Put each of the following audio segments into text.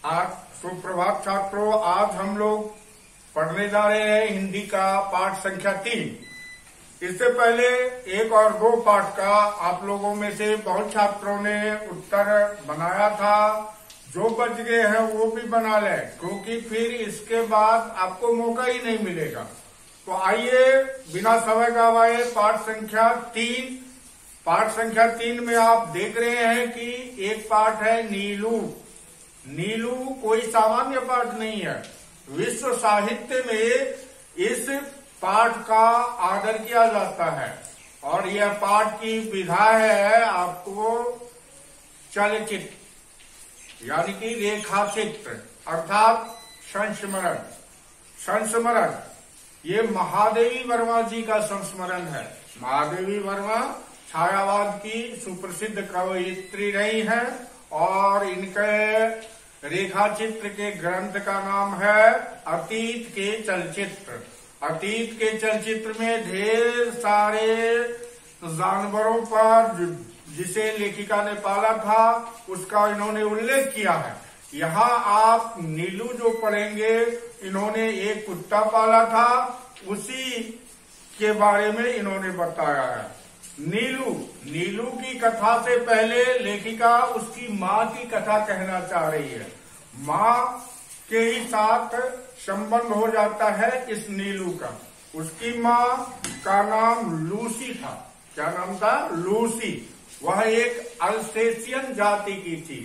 आज सुप्रभात छात्रों, आज हम लोग पढ़ने जा रहे हैं हिंदी का पाठ संख्या 3। इससे पहले 1 और 2 पाठ का आप लोगों में से बहुत छात्रों ने उत्तर बनाया था। जो बच गए हैं वो भी बना लें, क्योंकि फिर इसके बाद आपको मौका ही नहीं मिलेगा। तो आइए बिना समय गवाए पाठ संख्या 3। पाठ संख्या 3 में आप देख रहे हैं कि एक पाठ है नीलू। नीलू कोई सामान्य पाठ नहीं है। विश्व साहित्य में इस पाठ का आदर किया जाता है और यह पाठ की विधा है आपको चलचित्र यानी कि रेखाचित्र अर्थात संस्मरण। संस्मरण ये महादेवी वर्मा जी का संस्मरण है। महादेवी वर्मा छायावाद की सुप्रसिद्ध कवयित्री रही है और इनके रेखाचित्र के ग्रंथ का नाम है अतीत के चलचित्र। अतीत के चलचित्र में ढेर सारे जानवरों पर जिसे लेखिका ने पाला था उसका इन्होंने उल्लेख किया है। यहाँ आप नीलू जो पढ़ेंगे, इन्होंने एक कुत्ता पाला था, उसी के बारे में इन्होंने बताया है। नीलू की कथा से पहले लेखिका उसकी माँ की कथा कहना चाह रही है। माँ के ही साथ संबंध हो जाता है इस नीलू का। उसकी माँ का नाम लूसी था। क्या नाम था? लूसी। वह एक अल्सेशियन जाति की थी।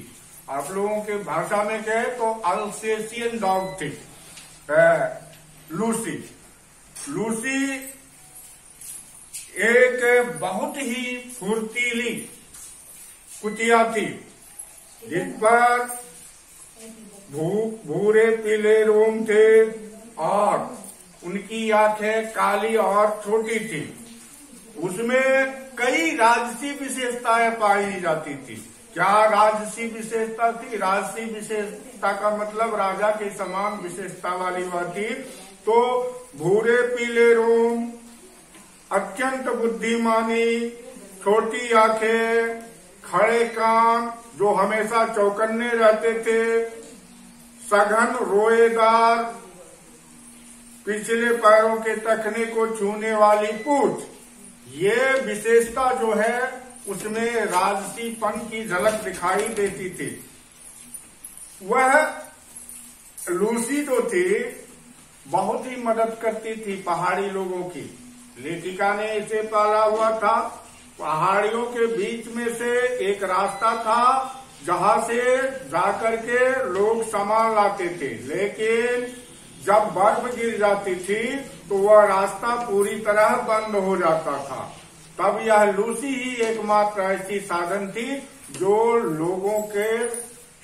आप लोगों के भाषा में कहे तो अल्सेशियन डॉग थी लूसी एक बहुत ही फुर्तीली कुतिया थी, जिस पर भूरे पीले रोम थे और उनकी आंखें काली और छोटी थी। उसमें कई राजसी विशेषताएं पाई जाती थी। क्या राजसी विशेषता थी? राजसी विशेषता का मतलब राजा के समान विशेषता वाली वह थी। तो भूरे पीले रोम, अत्यंत बुद्धिमानी, छोटी आंखें, खड़े कान जो हमेशा चौकन्ने रहते थे, सघन रोएदार, पिछले पैरों के टखने को छूने वाली पूंछ, ये विशेषता जो है उसमें राजसीपन की झलक दिखाई देती थी। वह लूसी जो थी बहुत ही मदद करती थी पहाड़ी लोगों की। लेखिका ने इसे पाला हुआ था। पहाड़ियों के बीच में से एक रास्ता था जहां से जाकर के लोग सामान लाते थे, लेकिन जब बर्फ गिर जाती थी तो वह रास्ता पूरी तरह बंद हो जाता था। तब यह लूसी ही एकमात्र ऐसी साधन थी जो लोगों के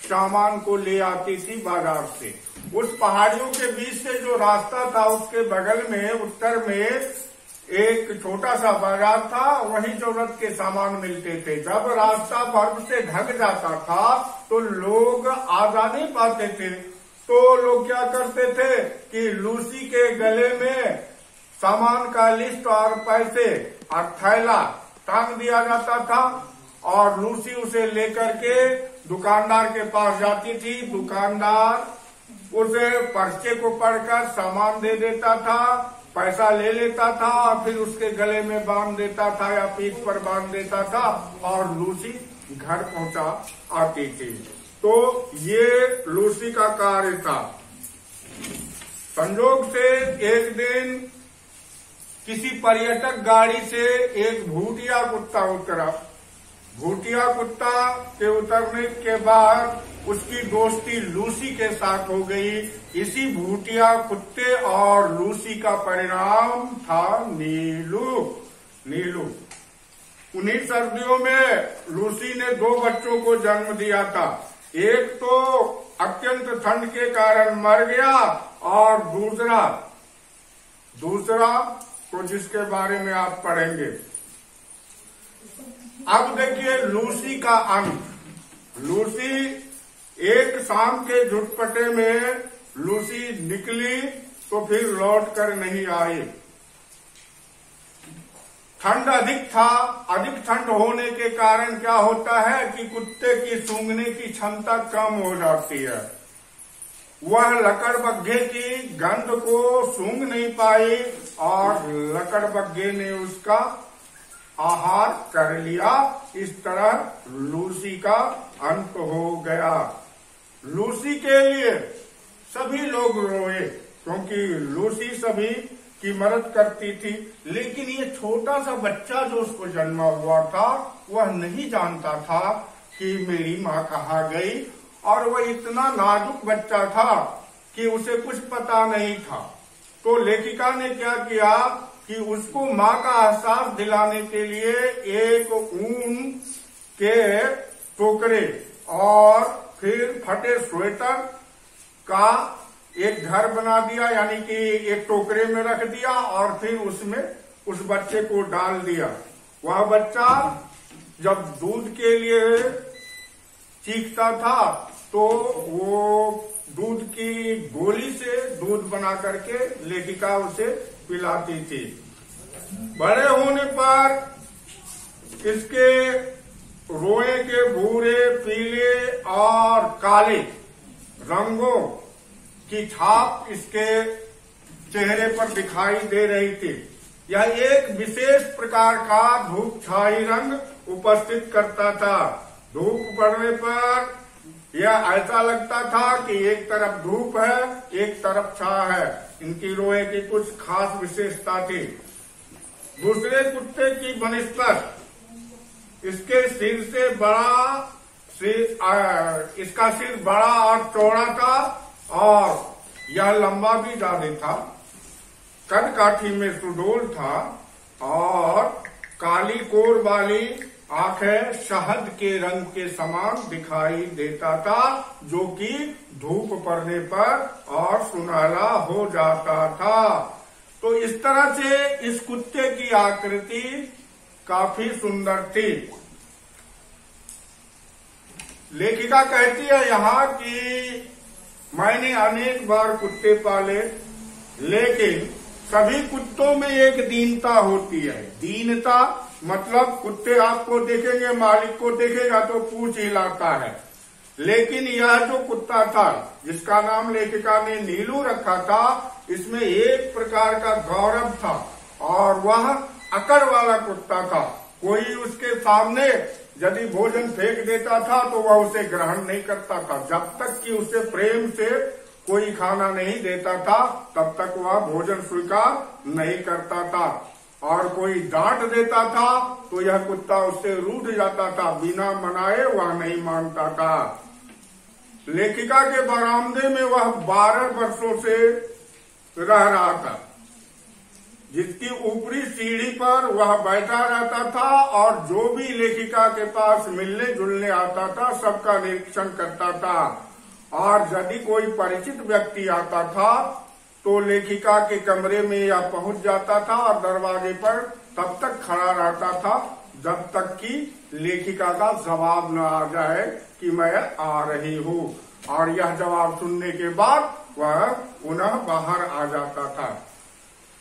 सामान को ले आती थी बाजार से। उस पहाड़ियों के बीच से जो रास्ता था उसके बगल में उत्तर में एक छोटा सा बाजार था, वहीं जरूरत के सामान मिलते थे। जब रास्ता बर्फ से ढक जाता था तो लोग आ जा नहीं पाते थे, तो लोग क्या करते थे कि लूसी के गले में सामान का लिस्ट और पैसे और थैला टांग दिया जाता था और लूसी उसे लेकर के दुकानदार के पास जाती थी। दुकानदार उसे पर्चे को पढ़कर सामान दे देता था, पैसा ले लेता था और फिर उसके गले में बांध देता था या पीठ पर बांध देता था और लूसी घर पहुंचा आती थी। तो ये लूसी का कार्य था। संयोग से एक दिन किसी पर्यटक गाड़ी से एक भूटिया कुत्ता उतरा। भूटिया कुत्ता के उतरने के बाद उसकी दोस्ती लूसी के साथ हो गई। इसी भूटिया कुत्ते और लूसी का परिणाम था नीलू। उन्हीं सर्दियों में लूसी ने 2 बच्चों को जन्म दिया था। एक तो अत्यंत ठंड के कारण मर गया और दूसरा तो जिसके बारे में आप पढ़ेंगे। अब देखिए लूसी का अंत। लूसी एक शाम के झुटपटे में लूसी निकली तो फिर लौट कर नहीं आई। ठंड अधिक था। अधिक ठंड होने के कारण क्या होता है कि कुत्ते की सूंघने की क्षमता कम हो जाती है। वह लकड़बग्घे की गंध को सूंघ नहीं पाई और लकड़बग्घे ने उसका आहार कर लिया। इस तरह लूसी का अंत हो गया। लूसी के लिए सभी लोग रोए क्योंकि लूसी सभी की मदद करती थी, लेकिन ये छोटा सा बच्चा जो उसको जन्मा हुआ था वह नहीं जानता था कि मेरी माँ कहाँ गई, और वह इतना नाजुक बच्चा था कि उसे कुछ पता नहीं था। तो लेखिका ने क्या किया कि उसको माँ का एहसास दिलाने के लिए एक ऊन के टोकरे और फिर फटे स्वेटर का एक घर बना दिया, यानी कि एक टोकरे में रख दिया और फिर उसमें उस बच्चे को डाल दिया। वह बच्चा जब दूध के लिए चीखता था तो वो दूध की गोली से दूध बना करके लेखिका उसे पिलाती थी। बड़े होने पर इसके रोए के भूरे, पीले और काले रंगों की छाप इसके चेहरे पर दिखाई दे रही थी। यह एक विशेष प्रकार का धूप छाई रंग उपस्थित करता था। धूप पड़ने पर यह ऐसा लगता था कि एक तरफ धूप है, एक तरफ छाया है। इनकी रोए की कुछ खास विशेषता थी। दूसरे कुत्ते की बनिस्पत इसके सिर से बड़ा इसका सिर बड़ा और चौड़ा था और यह लंबा भी ज्यादा था। कदकाठी में सुडौल था और काली कोर वाली आंखें शहद के रंग के समान दिखाई देता था, जो कि धूप पड़ने पर और सुनहरा हो जाता था। तो इस तरह से इस कुत्ते की आकृति काफी सुंदर थी। लेखिका कहती है यहाँ कि मैंने अनेक बार कुत्ते पाले, लेकिन सभी कुत्तों में एक दीनता होती है। दीनता मतलब कुत्ते आपको देखेंगे, मालिक को देखेगा तो पूंछ हिलाता है, लेकिन यह जो कुत्ता था जिसका नाम लेखिका ने नीलू रखा था, इसमें एक प्रकार का गौरव था और वह अकड़ वाला कुत्ता था। कोई उसके सामने यदि भोजन फेंक देता था तो वह उसे ग्रहण नहीं करता था। जब तक कि उसे प्रेम से कोई खाना नहीं देता था तब तक वह भोजन स्वीकार नहीं करता था, और कोई डांट देता था तो यह कुत्ता उससे रूठ जाता था, बिना मनाए वह नहीं मानता था। लेखिका के बरामदे में वह 12 वर्षों से रह रहा था। जिसकी ऊपरी सीढ़ी पर वह बैठा रहता था और जो भी लेखिका के पास मिलने जुलने आता था सबका निरीक्षण करता था, और यदि कोई परिचित व्यक्ति आता था तो लेखिका के कमरे में या पहुंच जाता था और दरवाजे पर तब तक खड़ा रहता था जब तक कि लेखिका का जवाब न आ जाए कि मैं आ रही हूँ, और यह जवाब सुनने के बाद वह पुनः बाहर आ जाता था।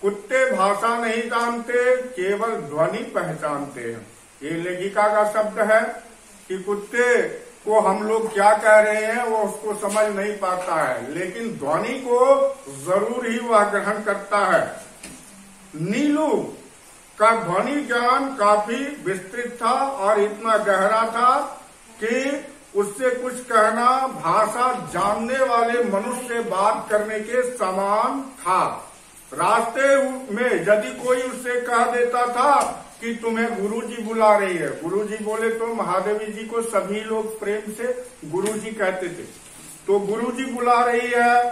कुत्ते भाषा नहीं जानते, केवल ध्वनि पहचानते हैं। ये लेखिका का शब्द है कि कुत्ते को हम लोग क्या कह रहे हैं वो उसको समझ नहीं पाता है, लेकिन ध्वनि को जरूर ही वह ग्रहण करता है। नीलू का ध्वनि ज्ञान काफी विस्तृत था और इतना गहरा था कि उससे कुछ कहना भाषा जानने वाले मनुष्य से बात करने के समान था। रास्ते में यदि कोई उससे कह देता था कि तुम्हें गुरुजी बुला रही है, गुरुजी बोले तो महादेवी जी को सभी लोग प्रेम से गुरुजी कहते थे, तो गुरुजी बुला रही है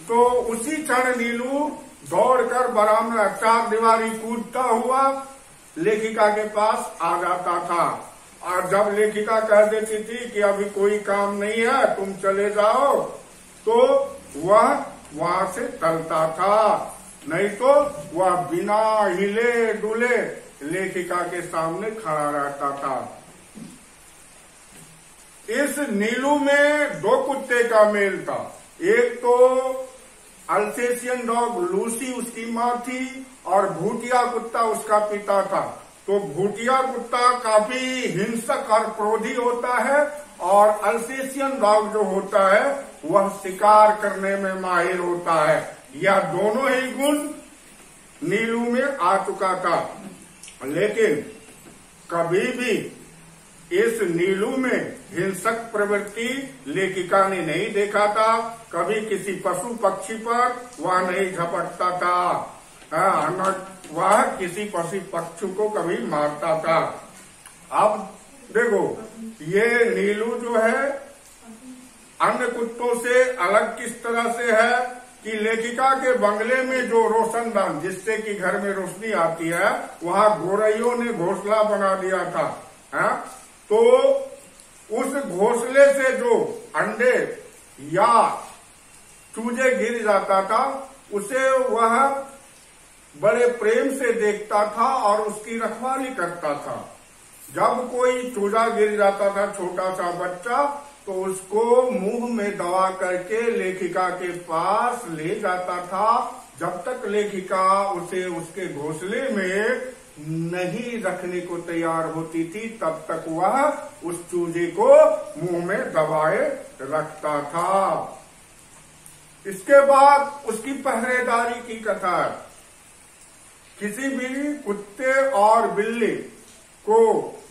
तो उसी क्षण नीलू दौड़कर बरामदा 4 दीवारी कूदता हुआ लेखिका के पास आ जाता था। और जब लेखिका कह देती थी कि अभी कोई काम नहीं है तुम चले जाओ, तो वह वहां से टलता था, नहीं तो वह बिना हिले डुले लेखिका के सामने खड़ा रहता था। इस नीलू में 2 कुत्ते का मेल था। एक तो अल्सेशियन डॉग लूसी उसकी माँ थी और भूटिया कुत्ता उसका पिता था। तो भूटिया कुत्ता काफी हिंसक और क्रोधी होता है और अल्सेशियन डॉग जो होता है वह शिकार करने में माहिर होता है। यह दोनों ही गुण नीलू में आ चुका था, लेकिन कभी भी इस नीलू में हिंसक प्रवृत्ति लेखिका ने नहीं देखा था। कभी किसी पशु पक्षी पर वह नहीं झपटता था, वह किसी पशु पक्षी को कभी मारता था। अब देखो, ये नीलू जो है अन्य कुत्तों से अलग किस तरह से है कि लेखिका के बंगले में जो रोशनदान जिससे कि घर में रोशनी आती है, वहां गोरैयों ने घोंसला बना दिया था। तो उस घोंसले से जो अंडे या चूजे गिर जाता था, उसे वह बड़े प्रेम से देखता था और उसकी रखवाली करता था। जब कोई चूजा गिर जाता था, छोटा सा बच्चा, तो उसको मुंह में दबा करके लेखिका के पास ले जाता था, जब तक लेखिका उसे उसके घोंसले में नहीं रखने को तैयार होती थी, तब तक वह उस चूजे को मुंह में दबाए रखता था। इसके बाद उसकी पहरेदारी की कथा है। किसी भी कुत्ते और बिल्ली को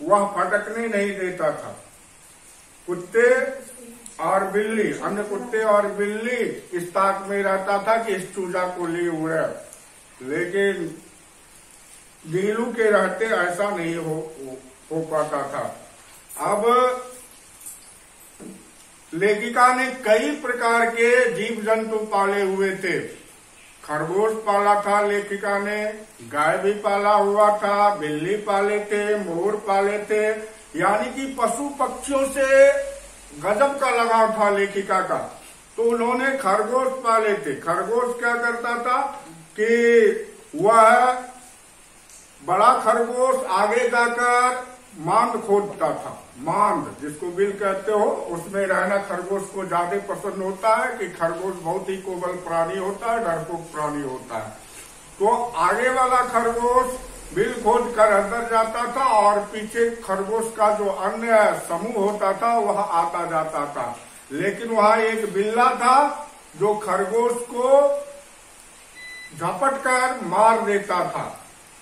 वह फटकने नहीं देता था। कुत्ते और बिल्ली, अन्य कुत्ते और बिल्ली इस ताक में रहता था कि इस चूजा को लिए हुए, लेकिन नीलू के रहते ऐसा नहीं हो पाता था। अब लेखिका ने कई प्रकार के जीव जंतु पाले हुए थे। खरगोश पाला था लेखिका ने, गाय भी पाला हुआ था, बिल्ली पाले थे, मोर पाले थे, यानी कि पशु पक्षियों से गजब का लगाव था लेखिका का। तो उन्होंने खरगोश पाले थे। खरगोश क्या करता था कि वह बड़ा खरगोश आगे जाकर मांद खोदता था। मांद जिसको बिल कहते हो, उसमें रहना खरगोश को ज्यादा पसंद होता है कि खरगोश बहुत ही कोमल प्राणी होता है, डरपोक प्राणी होता है। तो आगे वाला खरगोश बिल खोद कर अंदर जाता था और पीछे खरगोश का जो अन्य समूह होता था वह आता जाता था। लेकिन वहाँ एक बिल्ला था जो खरगोश को झपट कर मार देता था।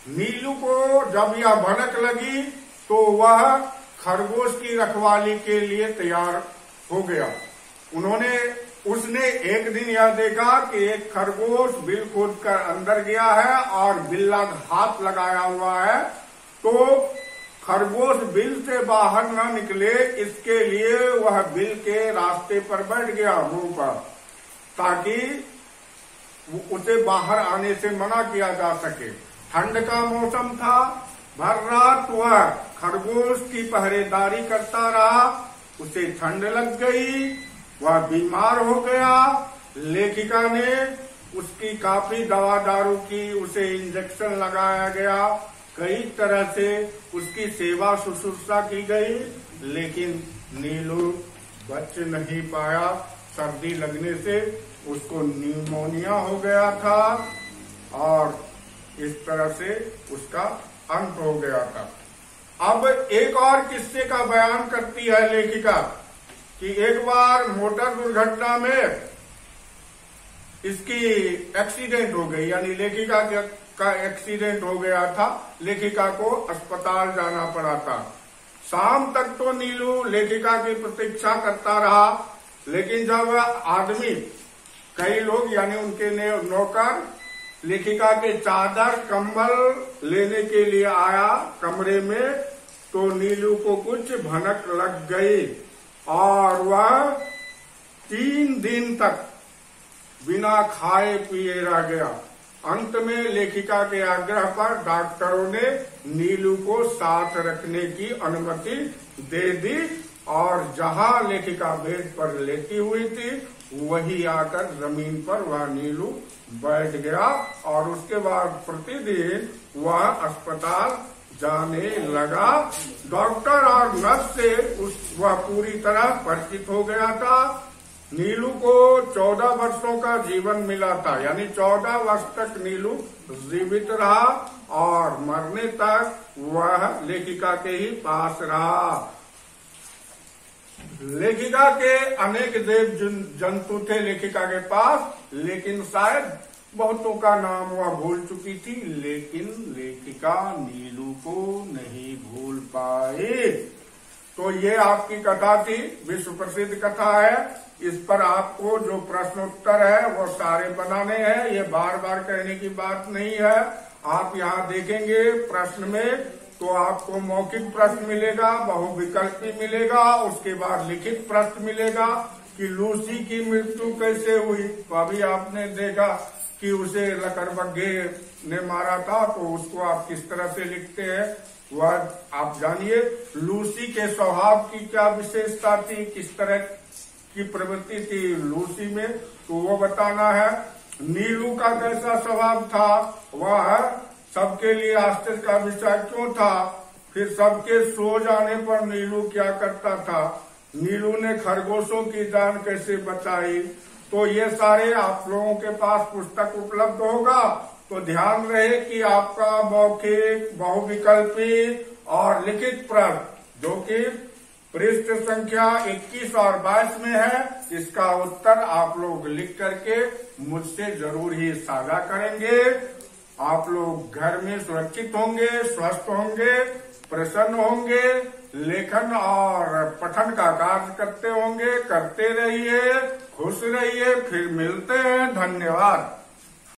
नीलू को जब यह भनक लगी तो वह खरगोश की रखवाली के लिए तैयार हो गया। उसने एक दिन यह देखा कि एक खरगोश बिल खोद कर अंदर गया है और बिल्ला हाथ लगाया हुआ है, तो खरगोश बिल से बाहर न निकले इसके लिए वह बिल के रास्ते पर बैठ गया मुंह पर, ताकि उसे बाहर आने से मना किया जा सके। ठंड का मौसम था। भर रात वह खरगोश की पहरेदारी करता रहा। उसे ठंड लग गई, वह बीमार हो गया। लेखिका ने उसकी काफी दवा दारू की, उसे इंजेक्शन लगाया गया, कई तरह से उसकी सेवा शुश्रूषा की गई, लेकिन नीलू बच नहीं पाया। सर्दी लगने से उसको न्यूमोनिया हो गया था और इस तरह से उसका अंत हो गया था। अब एक और किस्से का बयान करती है लेखिका कि एक बार मोटर दुर्घटना में इसकी एक्सीडेंट हो गई, यानी लेखिका का एक्सीडेंट हो गया था। लेखिका को अस्पताल जाना पड़ा था। शाम तक तो नीलू लेखिका की प्रतीक्षा करता रहा, लेकिन जब आदमी, कई लोग यानी उनके नौकर लेखिका के चादर कंबल लेने के लिए आया कमरे में, तो नीलू को कुछ भनक लग गई और वह 3 दिन तक बिना खाए पिए रह गया। अंत में लेखिका के आग्रह पर डॉक्टरों ने नीलू को साथ रखने की अनुमति दे दी और जहां लेखिका बेड पर लेटी हुई थी वही आकर जमीन पर वह नीलू बैठ गया और उसके बाद प्रतिदिन वह अस्पताल जाने लगा। डॉक्टर और नर्स से वह पूरी तरह परिचित हो गया था। नीलू को 14 वर्षों का जीवन मिला था, यानी 14 वर्ष तक नीलू जीवित रहा और मरने तक वह लेखिका के ही पास रहा। लेखिका के अनेक देव जंतु थे लेखिका के पास, लेकिन शायद बहुतों का नाम वह भूल चुकी थी, लेकिन लेखिका नीलू को नहीं भूल पाई। तो ये आपकी कथा थी, विश्व प्रसिद्ध कथा है। इस पर आपको जो प्रश्न उत्तर है वो सारे बनाने हैं, ये बार बार कहने की बात नहीं है। आप यहाँ देखेंगे प्रश्न में तो आपको मौखिक प्रश्न मिलेगा, बहुविकल्पी मिलेगा, उसके बाद लिखित प्रश्न मिलेगा कि लूसी की मृत्यु कैसे हुई। तो अभी आपने देखा कि उसे लकड़बग्घे ने मारा था, तो उसको आप किस तरह से लिखते हैं वह आप जानिए। लूसी के स्वभाव की क्या विशेषता थी, किस तरह की प्रवृत्ति थी लूसी में, तो वो बताना है। नीलू का कैसा स्वभाव था, वह सबके लिए आश्चर्य का विषय क्यों था, फिर सबके सो जाने पर नीलू क्या करता था, नीलू ने खरगोशों की जान कैसे बचाई। तो ये सारे आप लोगों के पास पुस्तक उपलब्ध होगा। तो ध्यान रहे कि आपका मौखिक, बहुविकल्पी और लिखित प्रश्न जो कि पृष्ठ संख्या 21 और 22 में है, इसका उत्तर आप लोग लिख करके मुझसे जरूर ही साझा करेंगे। आप लोग घर में सुरक्षित होंगे, स्वस्थ होंगे, प्रसन्न होंगे, लेखन और पठन का कार्य करते होंगे। करते रहिए, खुश रहिए। फिर मिलते हैं। धन्यवाद।